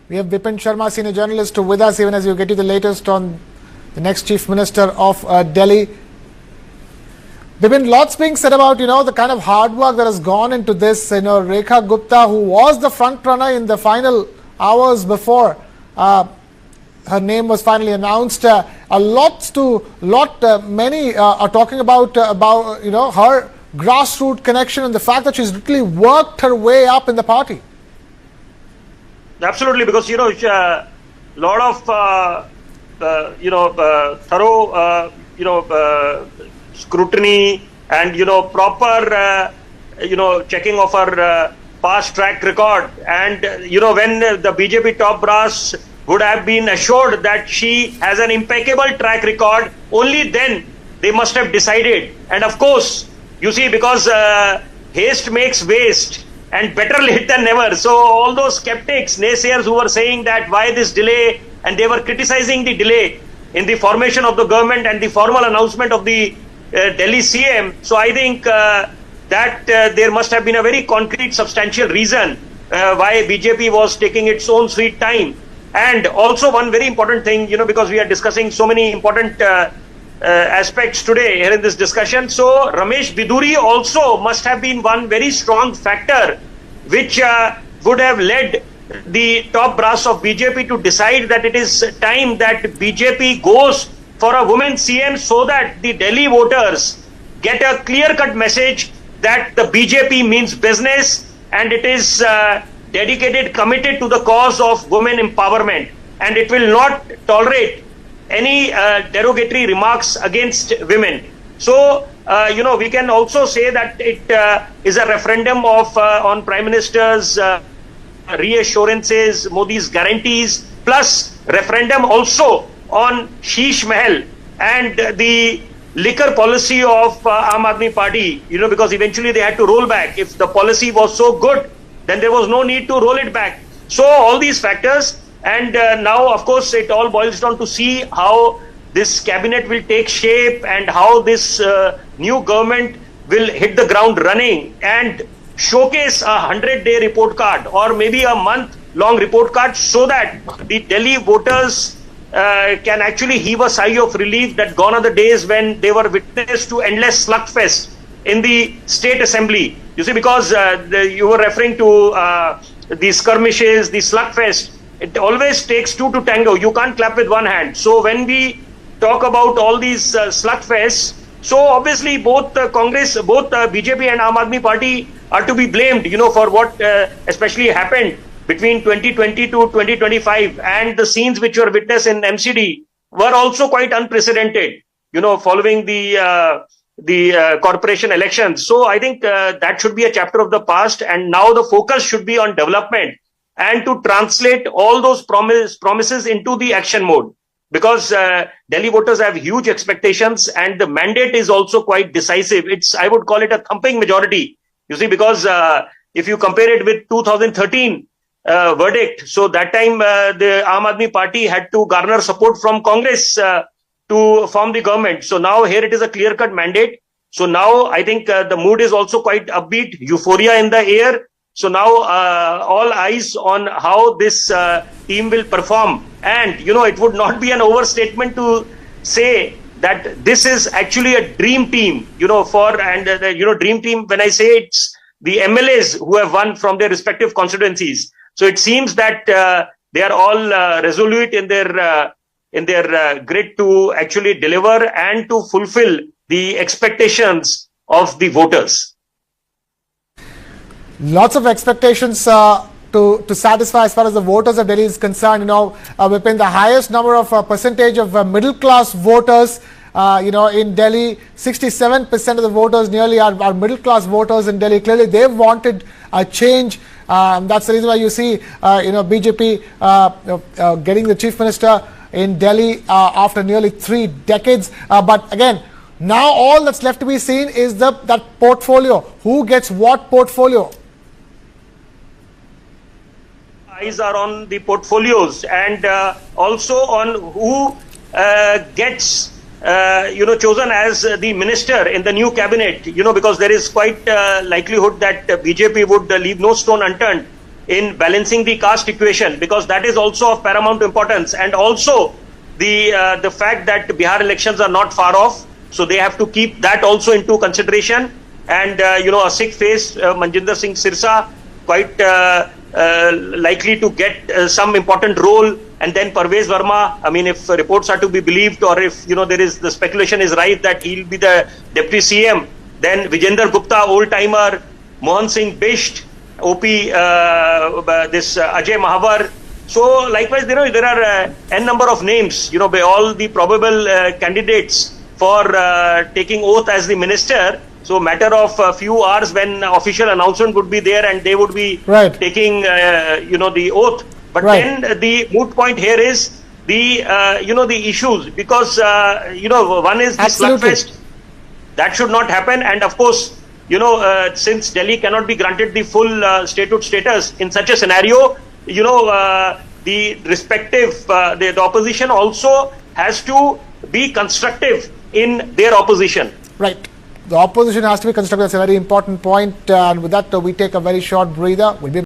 We have Bipin Sharma, senior journalist, with us even as you get you the latest on the next Chief Minister of Delhi. Bipin, lots being said about, the kind of hard work that has gone into this. Rekha Gupta, who was the front runner in the final hours before her name was finally announced. Many are talking about her grassroots connection and the fact that she's literally worked her way up in the party. Absolutely, because a lot of thorough scrutiny and proper checking of her past track record, and when the BJP top brass would have been assured that she has an impeccable track record, only then they must have decided. And of course, you see, because haste makes waste, and better late than never. So all those skeptics, naysayers who were saying that why this delay, and they were criticizing the delay in the formation of the government and the formal announcement of the Delhi CM. So I think that there must have been a very concrete, substantial reason why BJP was taking its own sweet time. And also one very important thing, because we are discussing so many important aspects today here in this discussion. So Ramesh Biduri also must have been one very strong factor which would have led the top brass of BJP to decide that it is time that BJP goes for a woman CM, so that the Delhi voters get a clear-cut message that the BJP means business and it is dedicated, committed to the cause of women empowerment, and it will not tolerate any derogatory remarks against women. So, we can also say that it is a referendum of on Prime Minister's reassurances, Modi's guarantees, plus referendum also on Sheesh Mahal and the liquor policy of Aam Aadmi Party, because eventually they had to roll back. If the policy was so good, then there was no need to roll it back. So all these factors, and now of course it all boils down to see how this cabinet will take shape and how this new government will hit the ground running and showcase a 100-day report card or maybe a month-long report card, so that the Delhi voters can actually heave a sigh of relief that gone are the days when they were witness to endless slugfest in the state assembly. You see, because you were referring to the skirmishes, the slugfest, it always takes two to tango. You can't clap with one hand. So when we talk about all these slugfests, so obviously both Congress, both BJP and Aam Aadmi Party are to be blamed, for what especially happened between 2020 to 2025, and the scenes which were witnessed in MCD were also quite unprecedented, following the corporation elections. So I think that should be a chapter of the past, and now the focus should be on development and to translate all those promises into the action mode, because Delhi voters have huge expectations, and the mandate is also quite decisive. I would call it a thumping majority, you see, because if you compare it with 2013 verdict, so that time the Aam Aadmi Party had to garner support from Congress to form the government. So now here it is a clear-cut mandate. So now I think the mood is also quite upbeat, euphoria in the air. So now all eyes on how this team will perform. And, it would not be an overstatement to say that this is actually a dream team, dream team, when I say it's the MLAs who have won from their respective constituencies. So it seems that they are all resolute in their grit to actually deliver and to fulfill the expectations of the voters. Lots of expectations to satisfy as far as the voters of Delhi is concerned. Within the highest number of percentage of middle class voters, in Delhi, 67% of the voters nearly are middle class voters in Delhi. Clearly, they've wanted a change. That's the reason why you see, BJP getting the chief minister in Delhi after nearly 3 decades. But again, now all that's left to be seen is that portfolio. Who gets what portfolio? Eyes are on the portfolios, and also on who gets chosen as the minister in the new cabinet, because there is quite likelihood that BJP would leave no stone unturned in balancing the caste equation, because that is also of paramount importance, and also the fact that Bihar elections are not far off, so they have to keep that also into consideration. And a Sikh face, Manjinder Singh Sirsa, quite likely to get some important role, and then Parvez Verma. I mean, if reports are to be believed, or if there is the speculation is right that he'll be the deputy CM, then Vijender Gupta, old timer, Mohan Singh Bisht, OP, this Ajay Mahavar. So likewise, there are n number of names, by all the probable candidates for taking oath as the minister. So matter of a few hours when official announcement would be there and they would be taking, the oath. But then the moot point here is the, the issues, because, one is the slugfest. That should not happen. And of course, since Delhi cannot be granted the full statehood status in such a scenario, the respective, the opposition also has to be constructive in their opposition. Right. The opposition has to be constructive. That's a very important point. And with that, we take a very short breather. We'll be